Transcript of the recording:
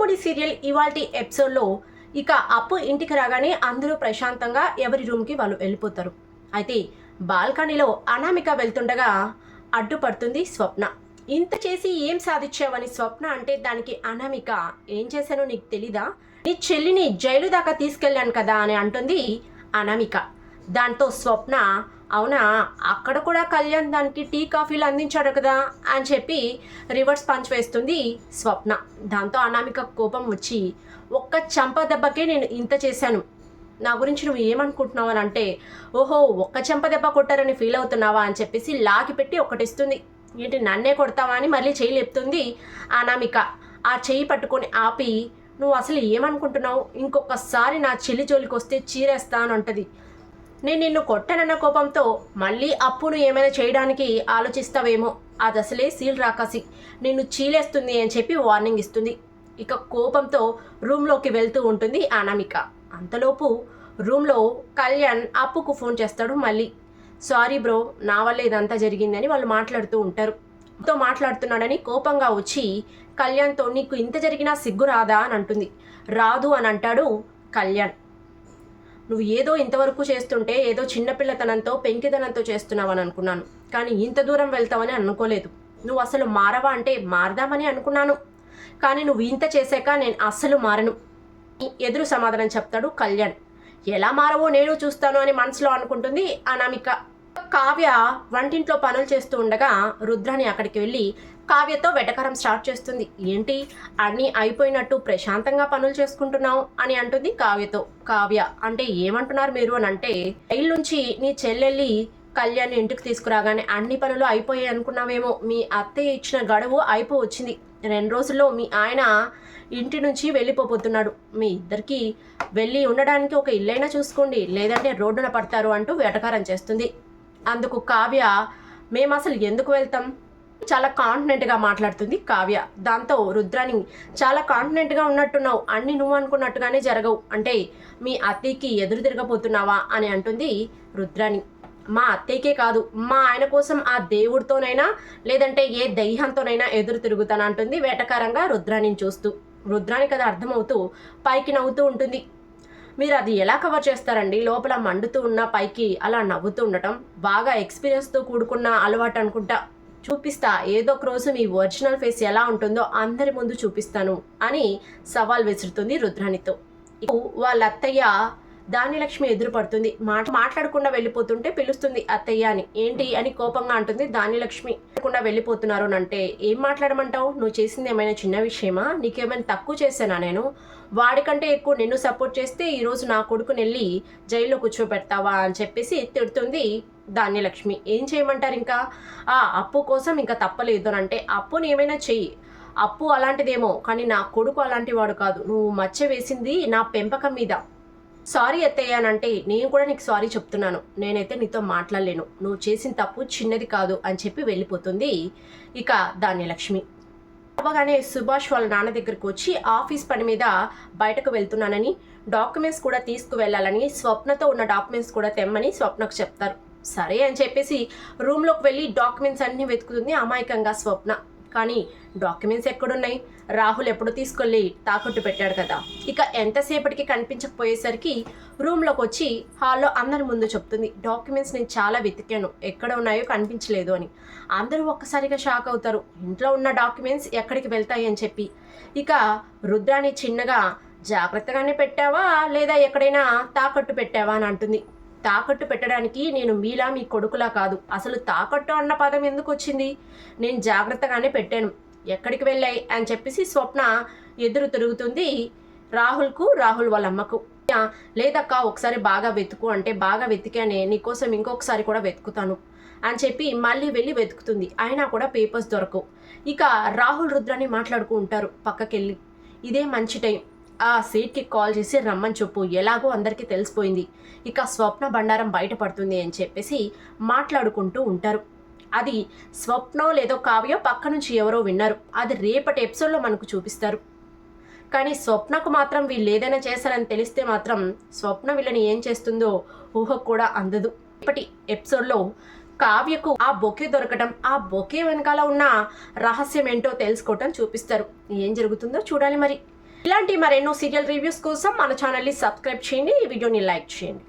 యువకుడి సీరియల్ ఇవాల్టి ఎపిసోడ్లో ఇక అప్పు ఇంటికి రాగానే అందరూ ప్రశాంతంగా ఎవరి రూమ్కి వాళ్ళు వెళ్ళిపోతారు. అయితే బాల్కనీలో అనామిక వెళ్తుండగా అడ్డుపడుతుంది స్వప్న. ఇంత చేసి ఏం సాధించావని స్వప్న అంటే దానికి అనామిక, ఏం చేశానో నీకు తెలీదా, నీ చెల్లిని జైలు దాకా తీసుకెళ్ళాను కదా అని అంటుంది అనామిక. దాంతో స్వప్న, అవునా, అక్కడ కూడా కళ్యాణ్ దానికి టీ కాఫీలు అందించాడు కదా అని చెప్పి రివర్స్ పంచ్ వేస్తుంది స్వప్న. దాంతో అనామిక కోపం వచ్చి, ఒక్క చెంప దెబ్బకే నేను ఇంత చేశాను, నా గురించి నువ్వు ఏమనుకుంటున్నావు అని అంటే, ఓహో ఒక్క చెంప దెబ్బ కొట్టారని ఫీల్ అవుతున్నావా అని చెప్పేసి లాగి పెట్టి ఒకటిస్తుంది. ఏంటి నన్నే కొడతావా అని మళ్ళీ చెయ్యి లేపుతుంది అనామిక. ఆ చెయ్యి పట్టుకొని ఆపి, నువ్వు అసలు ఏమనుకుంటున్నావు, ఇంకొకసారి నా చెల్లి జోలికి వస్తే చీరేస్తా అని అంటది. నేను నిన్ను కొట్టనన్న కోపంతో మళ్ళీ అప్పును ఏమైనా చేయడానికి ఆలోచిస్తావేమో, అది అసలే సీల్ రాకాసి, నిన్ను చీలేస్తుంది అని చెప్పి వార్నింగ్ ఇస్తుంది. ఇక కోపంతో రూమ్లోకి వెళ్తూ ఉంటుంది అనామిక. అంతలోపు రూమ్లో కళ్యాణ్ అప్పుకు ఫోన్ చేస్తాడు. మళ్ళీ సారీ బ్రో, నా వల్ల ఇదంతా జరిగిందని వాళ్ళు మాట్లాడుతూ ఉంటారు. మాట్లాడుతున్నాడని కోపంగా వచ్చి కళ్యాణ్తో, నీకు ఇంత జరిగినా సిగ్గు రాదా అని అంటుంది. రాదు అని అంటాడు కళ్యాణ్. నువ్వు ఏదో ఇంతవరకు చేస్తుంటే ఏదో చిన్నపిల్లతనంతో పెంకితనంతో చేస్తున్నావని అనుకున్నాను, కానీ ఇంత దూరం వెళ్తావని అనుకోలేదు. నువ్వు అసలు మారవా అంటే మారదామని అనుకున్నాను, కానీ నువ్వు ఇంత చేశాక నేను అస్సలు మారను ఎదురు సమాధానం చెప్తాడు కళ్యాణ్. ఎలా మారవో నేను చూస్తాను అని మనసులో అనుకుంటుంది అనామిక. కావ్య వంటింట్లో పనులు చేస్తూ ఉండగా రుద్రాని అక్కడికి వెళ్ళి కావ్యతో వెటకారం స్టార్ట్ చేస్తుంది. ఏంటి అన్నీ అయిపోయినట్టు ప్రశాంతంగా పనులు చేసుకుంటున్నావు అని అంటుంది కావ్యతో. కావ్య అంటే ఏమంటున్నారు మీరు అని అంటే, జైలు నుంచి నీ చెల్లెల్లి కళ్యాణ్ ఇంటికి తీసుకురాగానే అన్ని పనులు అయిపోయాయి అనుకున్నావేమో, మీ అత్తయ్య ఇచ్చిన గడువు అయిపోవచ్చింది, 2 రోజుల్లో మీ ఆయన ఇంటి నుంచి వెళ్ళిపోతున్నాడు, మీ ఇద్దరికి వెళ్ళి ఉండడానికి ఒక ఇల్లైనా చూసుకోండి, లేదంటే రోడ్డున పడతారు అంటూ వెటకారం చేస్తుంది. అందుకు కావ్య, మేము అసలు ఎందుకు వెళ్తాం, చాలా కాన్ఫిడెంట్గా మాట్లాడుతుంది కావ్య. దాంతో రుద్రాని, చాలా కాన్ఫిడెంట్గా ఉన్నట్టున్నావు, అన్ని నువ్వు అనుకున్నట్టుగానే జరగవు, అంటే మీ అత్తయ్యకి ఎదురు తిరగబోతున్నావా అని అంటుంది రుద్రాని. మా అత్తయ్యకే కాదు, మా ఆయన కోసం ఆ దేవుడితోనైనా లేదంటే ఏ దయ్యంతోనైనా ఎదురు తిరుగుతానంటుంది వేటకారంగా రుద్రాణిని చూస్తూ. రుద్రానికి అది అర్థమవుతూ పైకి నవ్వుతూ ఉంటుంది. మీరు అది ఎలా కవర్ చేస్తారండి, లోపల మండుతూ ఉన్న పైకి అలా నవ్వుతూ ఉండటం బాగా ఎక్స్పీరియన్స్తో కూడుకున్న అలవాటు అనుకుంటా, చూపిస్తా, ఏదో ఒక రోజు మీ ఒరిజినల్ ఫేస్ ఎలా ఉంటుందో అందరి ముందు చూపిస్తాను అని సవాల్ విసురుతుంది రుద్రానితో. వాళ్ళ అత్తయ్య ధాన్యలక్ష్మి ఎదురు పడుతుంది. మాట్లాడకుండా వెళ్ళిపోతుంటే పిలుస్తుంది అత్తయ్య అని. ఏంటి అని కోపంగా అంటుంది ధాన్యలక్ష్మి. వెళ్ళిపోతున్నారు అంటే, ఏం మాట్లాడమంటావు, నువ్వు చేసింది ఏమైనా చిన్న విషయమా, నీకేమైనా తక్కువ చేశానా, నేను వాడికంటే ఎక్కువ నిన్ను సపోర్ట్ చేస్తే ఈరోజు నా కొడుకుని వెళ్ళి జైల్లో కూర్చోబెడతావా అని చెప్పేసి తిడుతుంది ధాన్యలక్ష్మి. ఏం చేయమంటారు, ఇంకా ఆ అప్పు కోసం ఇంకా తప్పలేదు అని అంటే, అప్పుని ఏమైనా చెయ్యి, అప్పు అలాంటిదేమో కానీ నా కొడుకు అలాంటి వాడు కాదు, నువ్వు మచ్చ వేసింది నా పెంపకం మీద. సారీ అత్తయ్య అని అంటే, నేను కూడా నీకు సారీ చెప్తున్నాను, నేనైతే నీతో మాట్లాడలేను, నువ్వు చేసిన తప్పు చిన్నది కాదు అని చెప్పి వెళ్ళిపోతుంది ఇక ధాన్యలక్ష్మి. అవగానే సుభాష్ వాళ్ళ నాన్న దగ్గరికి వచ్చి ఆఫీస్ పని మీద బయటకు వెళ్తున్నానని, డాక్యుమెంట్స్ కూడా తీసుకువెళ్ళాలని, స్వప్నతో ఉన్న డాక్యుమెంట్స్ కూడా తెమ్మని స్వప్నకు చెప్తారు. సరే అని చెప్పేసి రూమ్లోకి వెళ్ళి డాక్యుమెంట్స్ అన్నీ వెతుకుతుంది అమాయకంగా స్వప్న. కానీ డాక్యుమెంట్స్ ఎక్కడున్నాయి, రాహుల్ ఎప్పుడు తీసుకెళ్ళి తాకట్టు పెట్టాడు కదా. ఇక ఎంతసేపటికి కనిపించకపోయేసరికి రూమ్లోకి వచ్చి హాల్లో అందరి ముందు చెప్తుంది, డాక్యుమెంట్స్ నేను చాలా వెతికాను, ఎక్కడ ఉన్నాయో కనిపించలేదు అని. అందరూ ఒక్కసారిగా షాక్ అవుతారు, ఇంట్లో ఉన్న డాక్యుమెంట్స్ ఎక్కడికి వెళ్తాయి అని చెప్పి. ఇక రుద్రాని చిన్నగా, జాగ్రత్తగానే పెట్టావా లేదా ఎక్కడైనా తాకట్టు పెట్టావా అని అంటుంది. తాకట్టు పెట్టడానికి నేను మీలా మీ కొడుకులా కాదు, అసలు తాకట్టు అన్న పదం ఎందుకు వచ్చింది, నేను జాగ్రత్తగానే పెట్టాను, ఎక్కడికి వెళ్ళాయి అని చెప్పేసి స్వప్న ఎదురు తిరుగుతుంది రాహుల్కు, రాహుల్ వాళ్ళ అమ్మకు. లేదక్క ఒకసారి బాగా వెతుకు అంటే, బాగా వెతికానే, నీకోసం ఇంకొకసారి కూడా వెతుకుతాను అని చెప్పి మళ్ళీ వెళ్ళి వెతుకుతుంది. అయినా కూడా పేపర్స్ దొరకవు. ఇక రాహుల్ రుద్రాని మాట్లాడుతూ ఉంటారు పక్కకెళ్ళి. ఇదే మంచి టైం, ఆ సీట్కి కాల్ చేసి రమ్మని చెప్పు, ఎలాగో అందరికీ తెలిసిపోయింది, ఇక స్వప్న బండారం బయటపడుతుంది అని చెప్పేసి మాట్లాడుకుంటూ ఉంటారు. అది స్వప్నో లేదో కావ్యో పక్క నుంచి ఎవరో విన్నారు, అది రేపటి ఎపిసోడ్లో మనకు చూపిస్తారు. కానీ స్వప్నకు మాత్రం వీళ్ళు ఏదైనా చేశారని తెలిస్తే మాత్రం స్వప్న వీళ్ళని ఏం చేస్తుందో ఊహకు కూడా అందదు. రేపటి ఎపిసోడ్లో కావ్యకు ఆ బొకే దొరకటం, ఆ బొకే వెనకాల ఉన్న రహస్యం ఏంటో తెలుసుకోవటం చూపిస్తారు. ఏం జరుగుతుందో చూడాలి మరి. ఇలాంటి మరెన్నో సీరియల్ రివ్యూస్ కోసం మన ఛానల్ని సబ్స్క్రైబ్ చేయండి, ఈ వీడియోని లైక్ చేయండి.